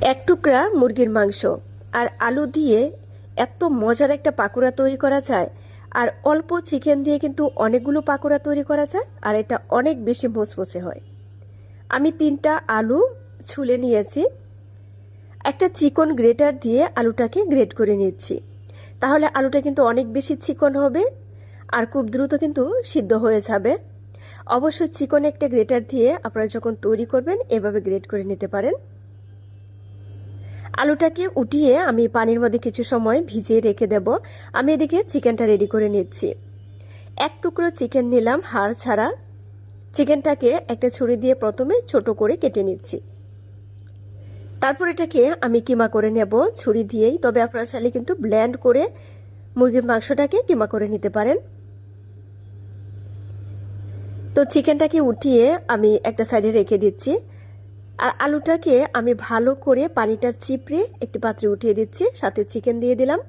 এক টুকরা মুরগির মাংস আর আলু দিয়ে এত মজার একটা পাকোড়া তৈরি করা যায়। আর অল্প চিকেন দিয়ে কিন্তু অনেকগুলো পাকোড়া তৈরি করা যায়, আর এটা অনেক বেশি মুচমুচে হয়। আমি 3টা আলু ছুলে নিয়েছি। একটা চিকন গ্রেটার দিয়ে আলুটাকে গ্রেট করে নিচ্ছি, তাহলে আলুটা কিন্তু অনেক বেশি চিকন হবে আর খুব দ্রুত কিন্তু সিদ্ধ হয়ে যাবে। অবশ্যই চিকন একটা গ্রেটার দিয়ে আপনারা যখন তৈরি করবেন এভাবে গ্রেট করে নিতে পারেন। আলুটাকে উঠিয়ে আমি পানির মধ্যে কিছু সময় ভিজিয়ে রেখে দেব। আমি এদিকে চিকেনটা রেডি করে নিচ্ছি। এক টুকরো চিকেন নিলাম হাড় ছাড়া। চিকেনটাকে একটা ছুরি দিয়ে প্রথমে ছোট করে কেটে নিচ্ছি। তারপর এটাকে আমি কিমা করে নেব ছুরি দিয়েই, তবে আপনারা চাইলে কিন্তু ব্লেন্ড করে মুরগির মাংসটাকে কিমা করে নিতে পারেন। তো চিকেনটাকে উঠিয়ে আমি একটা সাইডে রেখে দিচ্ছি, আর আলুটাকে আমি ভালো করে পানিটা চিপড়ে একটি পাত্রে উঠিয়ে দিচ্ছি। সাথে চিকেন দিয়ে দিলাম,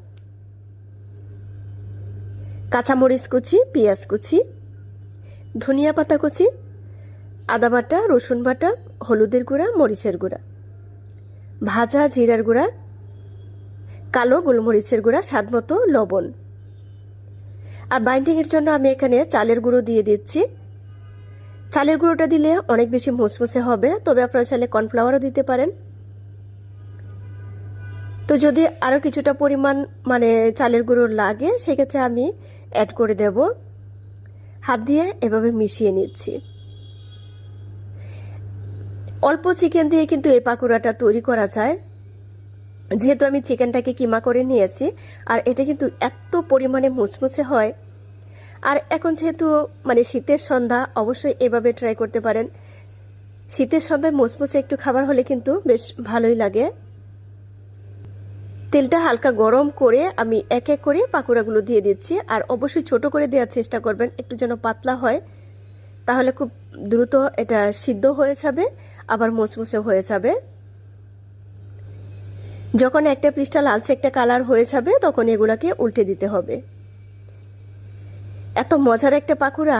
কাঁচামরিচ কুচি, পেঁয়াজ কুচি, ধনিয়া পাতা কুচি, আদা বাটা, রসুন বাটা, হলুদের গুঁড়া, মরিচের গুঁড়া, ভাজা জিরার গুঁড়া, কালো গোলমরিচের গুঁড়া, স্বাদ মতো লবণ। আর বাইন্ডিংয়ের জন্য আমি এখানে চালের গুঁড়ো দিয়ে দিচ্ছি। চালের গুঁড়োটা দিলে অনেক বেশি মুচমুচে হবে, তবে আপনারা চাইলে কর্নফ্লাওয়ারও দিতে পারেন। তো যদি আরও কিছুটা পরিমাণ চালের গুঁড়ো লাগে সেক্ষেত্রে আমি অ্যাড করে দেব। হাত দিয়ে এভাবে মিশিয়ে নিচ্ছি। অল্প চিকেন দিয়ে কিন্তু এই পাকোড়াটা তৈরি করা যায়, যেহেতু আমি চিকেনটাকে কিমা করে নিয়েছি। আর এটা কিন্তু এত পরিমাণে মুচমুচে হয়। আর এখন যেহেতু শীতের সন্ধ্যা, অবশ্যই এভাবে ট্রাই করতে পারেন। শীতের সন্ধ্যায় মুচমুচে একটু খাবার হলে কিন্তু বেশ ভালোই লাগে। তেলটা হালকা গরম করে আমি এক এক করে পাকোড়াগুলো দিয়ে দিচ্ছি। আর অবশ্যই ছোট করে দেওয়ার চেষ্টা করবেন, একটু যেন পাতলা হয়, তাহলে খুব দ্রুত এটা সিদ্ধ হয়ে যাবে, আবার মুচমুচে হয়ে যাবে। যখন একটা পৃষ্ঠা লালচে একটা কালার হয়ে যাবে তখন এগুলাকে উল্টে দিতে হবে। এত মজার একটা পাকোড়া,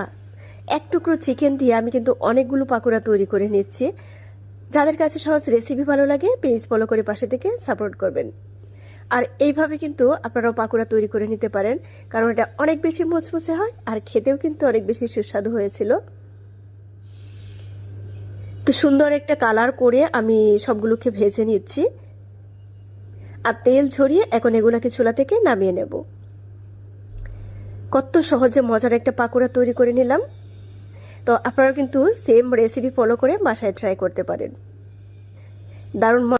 এক টুকরো চিকেন দিয়ে আমি কিন্তু অনেকগুলো পাকোড়া তৈরি করে নিচ্ছি। যাদের কাছে সহজ রেসিপি ভালো লাগে পেজ ফলো করে পাশে থেকে সাপোর্ট করবেন। আর এইভাবে কিন্তু আপনারাও পাকোড়া তৈরি করে নিতে পারেন, কারণ এটা অনেক বেশি মুচমুচে হয় আর খেতেও কিন্তু অনেক বেশি সুস্বাদু হয়েছিল। তো সুন্দর একটা কালার করে আমি সবগুলোকে ভেজে নিচ্ছি, আর তেল ঝরিয়ে এখন এগুলাকে চুলা থেকে নামিয়ে নেব। কত সহজে মজার একটা পাকোড়া তৈরি করে নিলাম। তো আপনারা কিন্তু সেম রেসিপি ফলো করে বাসায় ট্রাই করতে পারেন। দারুণ